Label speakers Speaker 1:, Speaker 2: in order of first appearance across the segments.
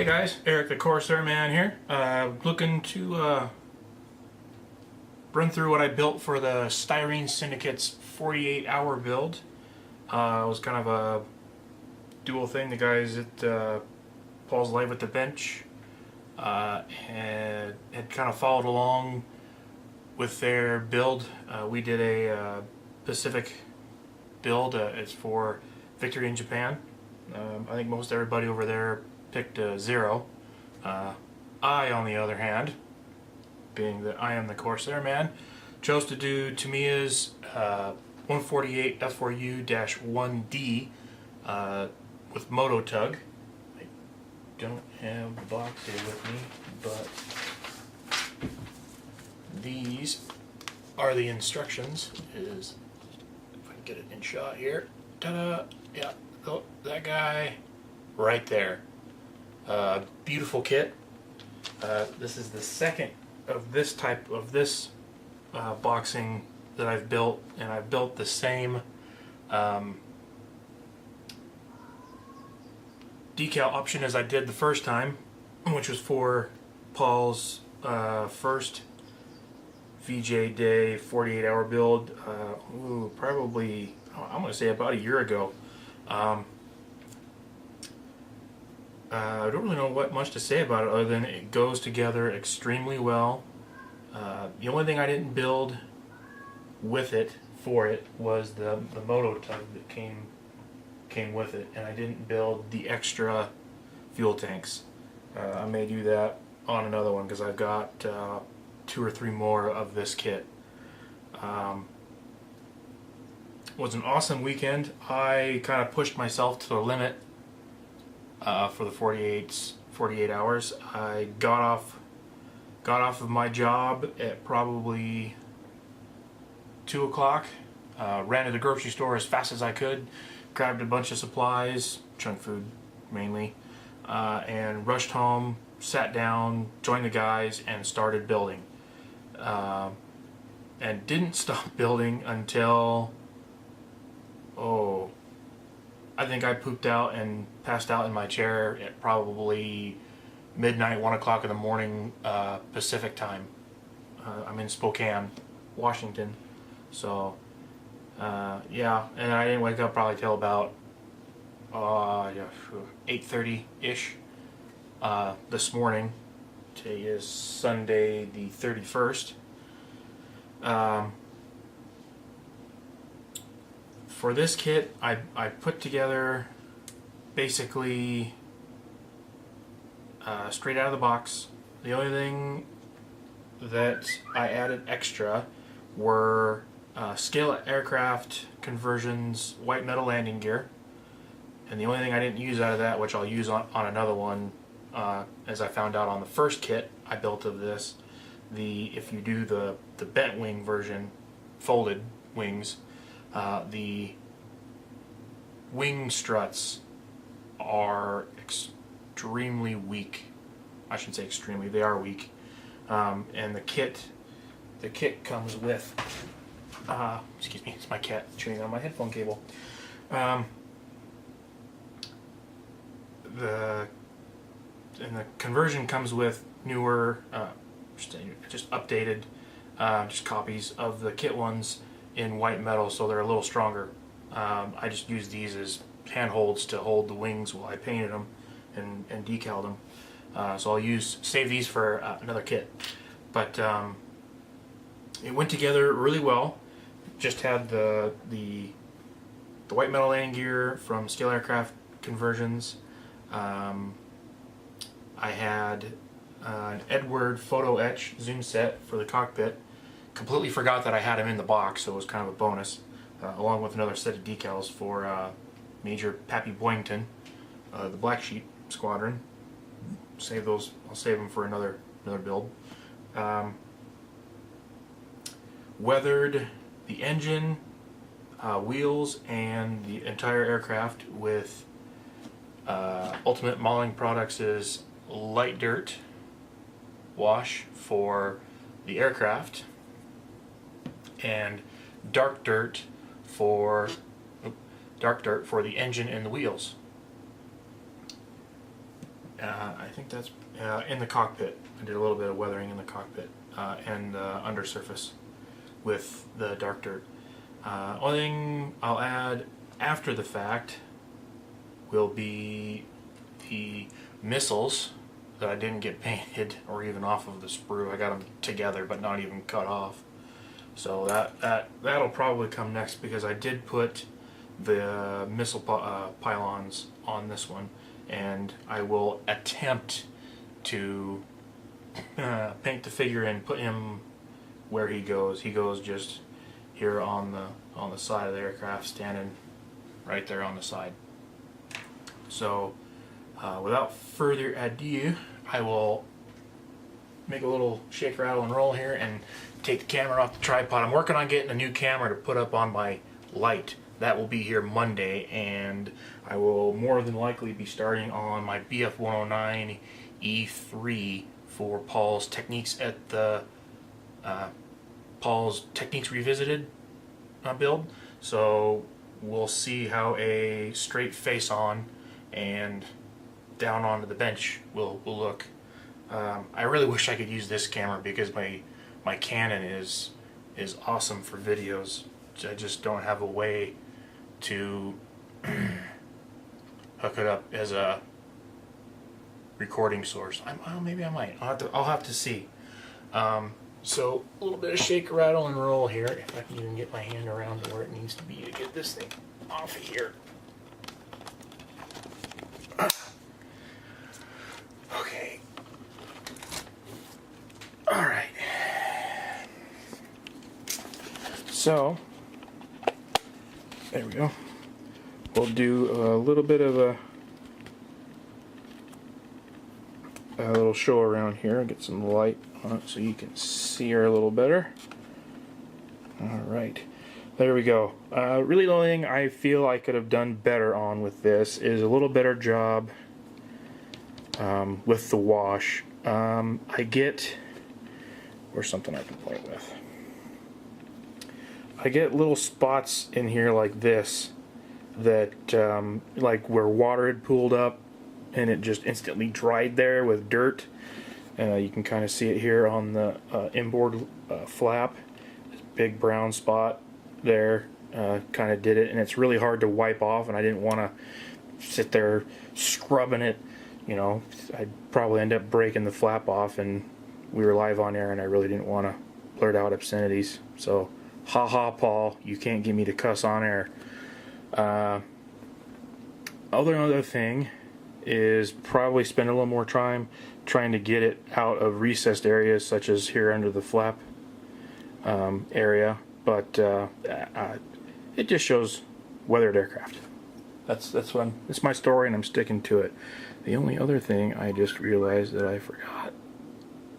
Speaker 1: Hey guys, Eric the Corsair Man here. Looking to run through what I built for the Styrene Syndicates 48-hour build. It was kind of a dual thing. The guys at Paul's Live at the Bench had kind of followed along with their build. We did a Pacific build. It's for Victory in Japan. I think most everybody over there picked a 0. I, on the other hand, being that I am the Corsair Man, chose to do Tamiya's 148 F4U-1D with Moto Tug. I don't have the box here with me, but these are the instructions. If I can get it in shot here. Ta-da! Yeah, oh, that guy right there. Beautiful kit. This is the second of this type of boxing that I've built, and I've built the same decal option as I did the first time, which was for Paul's first VJ Day 48-hour build. Probably, I'm going to say about a year ago. I don't really know what much to say about it other than it goes together extremely well. The only thing I didn't build with it for it was the Moto Tug that came with it, and I didn't build the extra fuel tanks. I may do that on another one because I've got 2 or 3 more of this kit. It was an awesome weekend. I kind of pushed myself to the limit for the 48 hours. I got off of my job at probably 2 o'clock, ran to the grocery store as fast as I could, grabbed a bunch of supplies, junk food mainly, and rushed home, sat down, joined the guys, and started building. And didn't stop building until, I think I pooped out and passed out in my chair at probably midnight, 1 o'clock in the morning, Pacific time. I'm in Spokane, Washington. So, yeah, and I didn't wake up probably till about 8:30-ish this morning. Today is Sunday the 31st. For this kit, I put together basically straight out of the box. The only thing that I added extra were scale aircraft conversions, white metal landing gear, and the only thing I didn't use out of that, which I'll use on another one, as I found out on the first kit I built of this, if you do the bent wing version, folded wings, the wing struts are extremely weak. I shouldn't say extremely, they are weak. And the kit comes with, excuse me, it's my cat chewing on my headphone cable. The conversion comes with newer, just updated, just copies of the kit ones in white metal, so they're a little stronger. I just used these as handholds to hold the wings while I painted them and decaled them. So I'll save these for another kit. But it went together really well. Just had the white metal landing gear from Scale Aircraft Conversions. I had an Edward photo etch zoom set for the cockpit. Completely forgot that I had them in the box, so it was kind of a bonus, along with another set of decals for Major Pappy Boyington, the Black Sheep Squadron. Save those. I'll save them for another build. Weathered the engine, wheels, and the entire aircraft with Ultimate Mauling Products' light dirt wash for the aircraft, and dark dirt for the engine and the wheels. I think that's in the cockpit. I did a little bit of weathering in the cockpit and undersurface with the dark dirt. Only thing I'll add after the fact will be the missiles that I didn't get painted or even off of the sprue. I got them together but not even cut off. So that'll probably come next, because I did put the missile pylons on this one, and I will attempt to paint the figure and put him where he goes. He goes just here on the side of the aircraft, standing right there on the side. So without further ado, I will make a little shake, rattle, and roll here and take the camera off the tripod. I'm working on getting a new camera to put up on my light. That will be here Monday, and I will more than likely be starting on my BF109 E3 for Paul's Techniques at the Paul's Techniques Revisited build. So we'll see how a straight face on and down onto the bench will look. I really wish I could use this camera, because my Canon is awesome for videos. I just don't have a way to hook it up as a recording source. Well, maybe I might. I'll have to see. So a little bit of shake, rattle, and roll here. If I can even get my hand around to where it needs to be to get this thing off of here. Okay. All right. So there we go. We'll do a little bit of a little show around here. Get some light on it so you can see her a little better. Alright, there we go. Really the only thing I feel I could have done better on with this is a little better job with the wash. I get, where's something I can play with? I get little spots in here like this that like where water had pooled up and it just instantly dried there with dirt. You can kind of see it here on the inboard flap. This big brown spot there kind of did it, and it's really hard to wipe off, and I didn't want to sit there scrubbing it. You know, I'd probably end up breaking the flap off, and we were live on air, and I really didn't want to blurt out obscenities. So, ha ha, Paul, you can't get me to cuss on air. Other thing is probably spend a little more time trying to get it out of recessed areas such as here under the flap area, but it just shows weathered aircraft. It's my story, and I'm sticking to it. The only other thing I just realized that I forgot,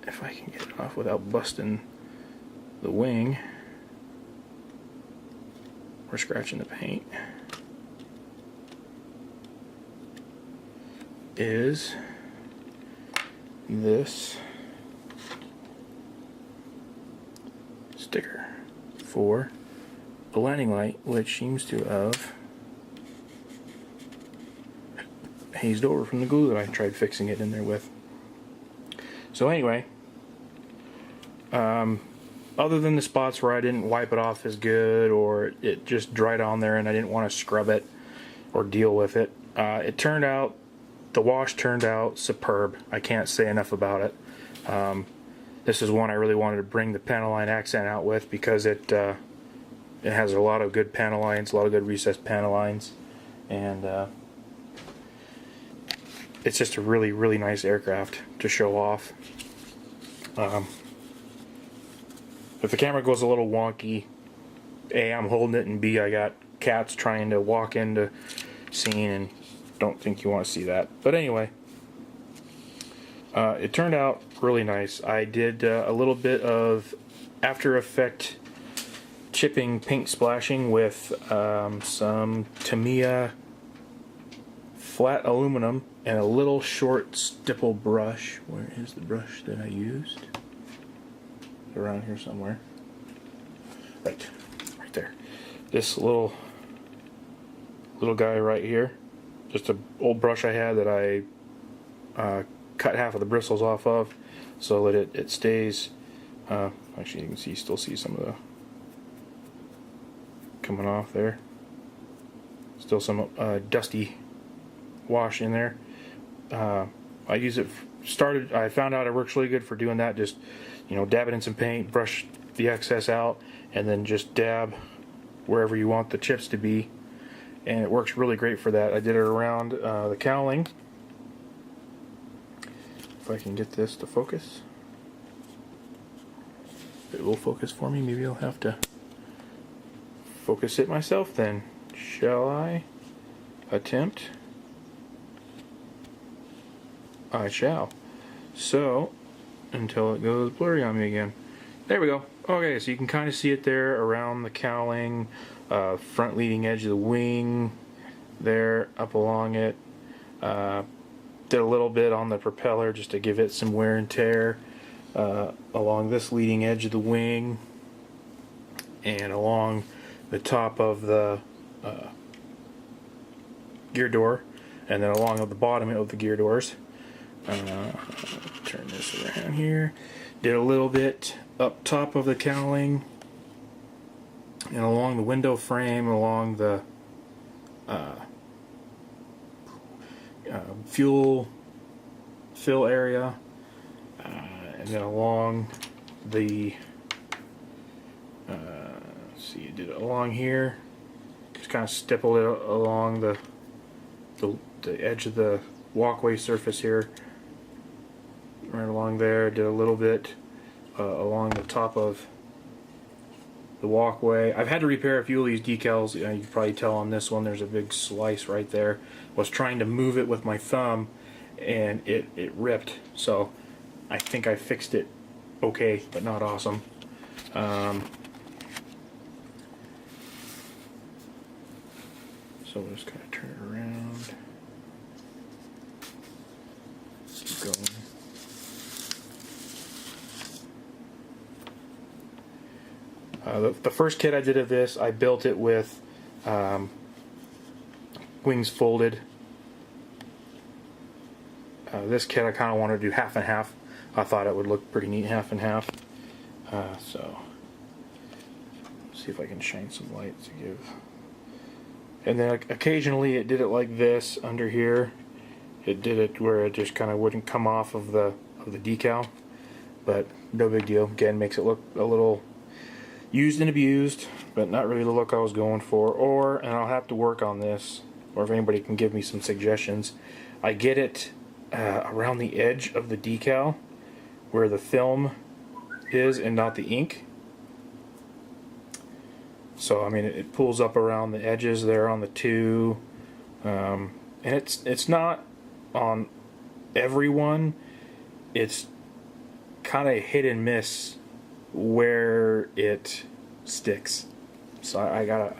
Speaker 1: if I can get it off without busting the wing or scratching the paint, is this sticker for the landing light, which seems to have hazed over from the glue that I tried fixing it in there with. So anyway, other than the spots where I didn't wipe it off as good, or it just dried on there and I didn't want to scrub it or deal with it, the wash turned out superb. I can't say enough about it. This is one I really wanted to bring the panel line accent out with, because it has a lot of good panel lines, a lot of good recessed panel lines, and it's just a really, really nice aircraft to show off. If the camera goes a little wonky, A, I'm holding it, and B, I got cats trying to walk into scene, and don't think you want to see that. But anyway, it turned out really nice. I did a little bit of After Effect chipping paint splashing with some Tamiya flat aluminum and a little short stipple brush. Where is the brush that I used? Around here somewhere. Right there. This little guy right here. Just an old brush I had that I cut half of the bristles off of, so that it stays. Actually, you can still see some of the coming off there. Still some dusty wash in there. I use it. I found out it works really good for doing that. Just, you know, dab it in some paint, brush the excess out, and then just dab wherever you want the chips to be, and it works really great for that. I did it around the cowling. If I can get this to focus, it will focus for me. Maybe I'll have to focus it myself then. Shall I attempt? I shall. So, until it goes blurry on me again. There we go. Okay, so you can kind of see it there around the cowling, front leading edge of the wing, there, up along it. Did a little bit on the propeller just to give it some wear and tear, along this leading edge of the wing, and along the top of the gear door, and then along the bottom of the gear doors. Turn this around here. Did a little bit up top of the cowling and along the window frame, along the fuel fill area, and then along the let's see, did it along here. Just kind of stippled it along the edge of the walkway surface here, right along there. Did a little bit along the top of the walkway. I've had to repair a few of these decals. You can probably tell on this one there's a big slice right there. Was trying to move it with my thumb and it ripped, so I think I fixed it okay, but not awesome. So we'll just kind of turn it around. Keep going. The first kit I did of this, I built it with wings folded. This kit I kind of wanted to do half and half. I thought it would look pretty neat half and half. So, see if I can shine some light to give. And then occasionally it did it like this under here. It did it where it just kind of wouldn't come off of the decal, but no big deal. Again, makes it look a little used and abused, but not really the look I was going for. And I'll have to work on this, or if anybody can give me some suggestions, I get it around the edge of the decal where the film is and not the ink. So I mean, it pulls up around the edges there on the two, and it's not on every one. It's kind of hit and miss where it sticks. So I gotta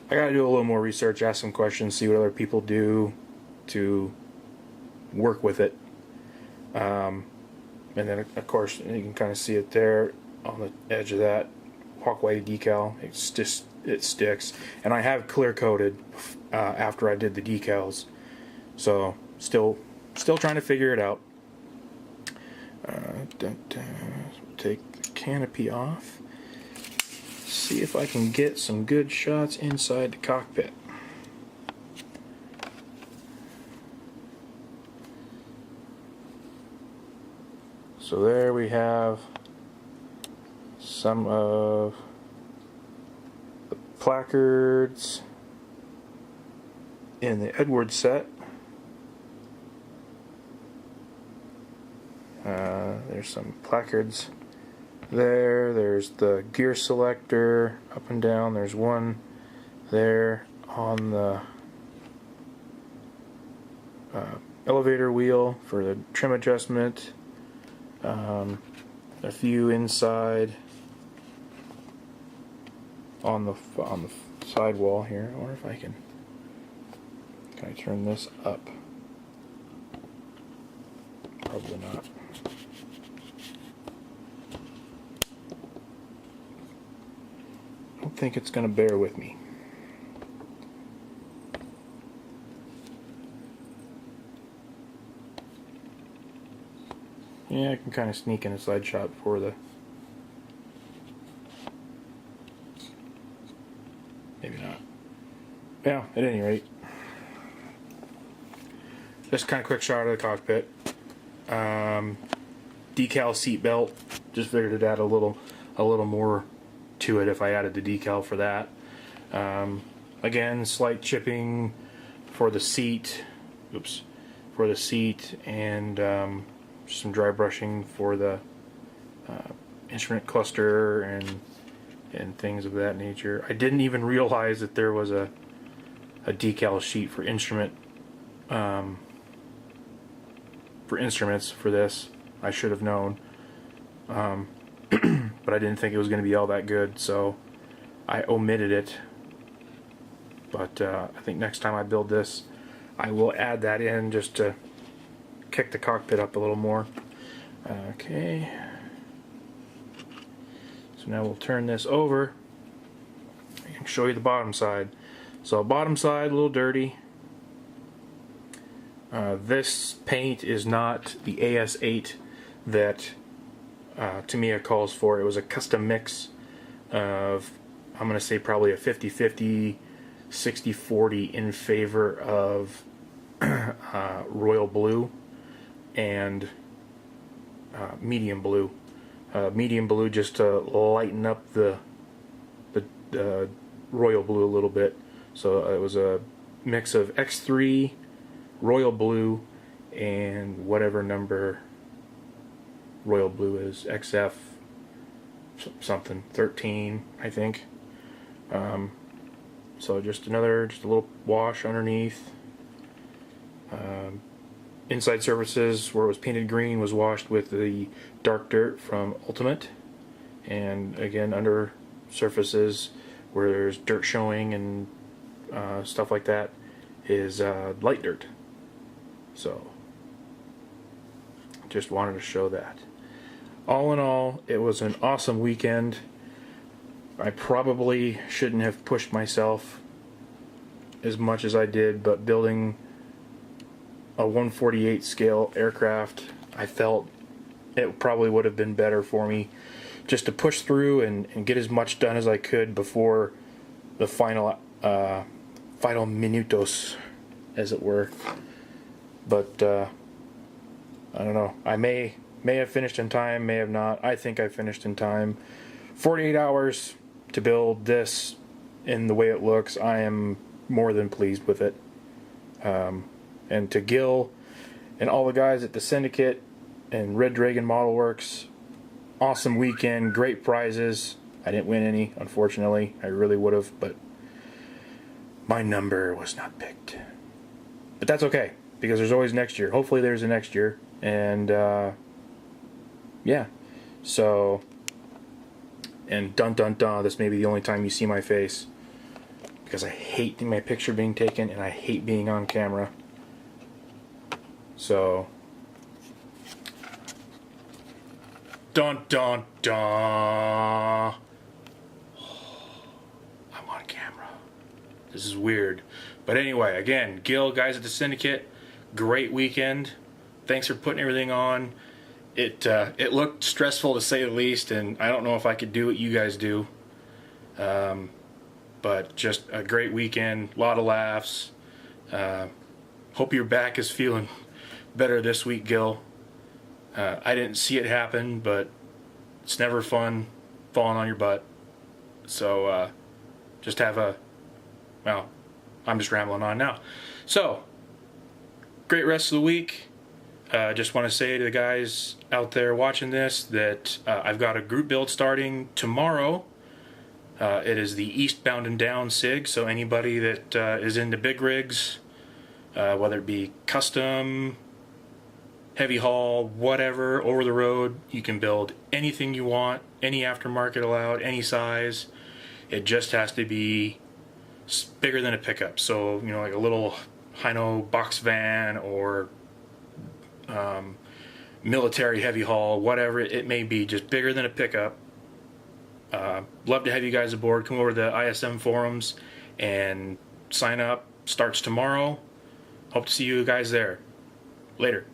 Speaker 1: do a little more research, ask some questions, see what other people do to work with it. And then of course you can kind of see it there on the edge of that walkway decal. It sticks, and I have clear coated after I did the decals. So still trying to figure it out. Take the canopy off. See if I can get some good shots inside the cockpit. So there we have some of the placards in the Edwards set. There's some placards there. There's the gear selector up and down. There's one there on the elevator wheel for the trim adjustment. A few inside on the sidewall here. I wonder if I can I turn this up? Probably not. I don't think it's going to bear with me. Yeah, I can kind of sneak in a side shot for the... Maybe not. Yeah, at any rate. Just kind of quick shot of the cockpit. Decal seat belt. Just figured it'd add a little more to it if I added the decal for that. Again, slight chipping for the seat. Oops. For the seat, and some dry brushing for the instrument cluster and things of that nature. I didn't even realize that there was a decal sheet for instruments for this. I should have known, but I didn't think it was going to be all that good, so I omitted it. But I think next time I build this, I will add that in just to kick the cockpit up a little more. Okay. So now we'll turn this over and show you the bottom side. So bottom side, a little dirty. This paint is not the AS8 that Tamiya calls for. It was a custom mix of, I'm going to say probably a 50-50, 60-40 in favor of royal blue and medium blue. Medium blue just to lighten up the royal blue a little bit. So it was a mix of X3, royal blue, and whatever number royal blue is, XF something 13, I think. So just a little wash underneath. Inside surfaces where it was painted green was washed with the dark dirt from Ultimate, and again under surfaces where there's dirt showing and stuff like that is light dirt. So just wanted to show that. All in all, it was an awesome weekend. I probably shouldn't have pushed myself as much as I did, but building a 1/48 scale aircraft, I felt it probably would have been better for me just to push through and get as much done as I could before the final minutos, as it were. But I don't know. I may have finished in time, may have not. I think I finished in time. 48 hours to build this in the way it looks. I am more than pleased with it. And to Gil and all the guys at the Syndicate and Red Dragon Model Works, awesome weekend, great prizes. I didn't win any, unfortunately. I really would have, but my number was not picked. But that's okay, because there's always next year. Hopefully there's a next year. And yeah, so, and dun dun dun, this may be the only time you see my face, because I hate my picture being taken and I hate being on camera. So, dun dun dun, I'm on camera. This is weird. But anyway, again, Gil, guys at the Syndicate, great weekend. Thanks for putting everything on. It looked stressful to say the least, and I don't know if I could do what you guys do. But just a great weekend, a lot of laughs. Hope your back is feeling better this week, Gil. I didn't see it happen, but it's never fun falling on your butt. So just have a, well, I'm just rambling on now. So, great rest of the week. Just want to say to the guys out there watching this that I've got a group build starting tomorrow. It is the Eastbound and Down SIG, so anybody that is into big rigs, whether it be custom, heavy haul, whatever, over the road, you can build anything you want, any aftermarket allowed, any size. It just has to be bigger than a pickup. So, you know, like a little Hino box van or military heavy haul, whatever it may be, just bigger than a pickup. Love to have you guys aboard. Come over to the ISM forums and sign up. Starts tomorrow. Hope to see you guys there. Later.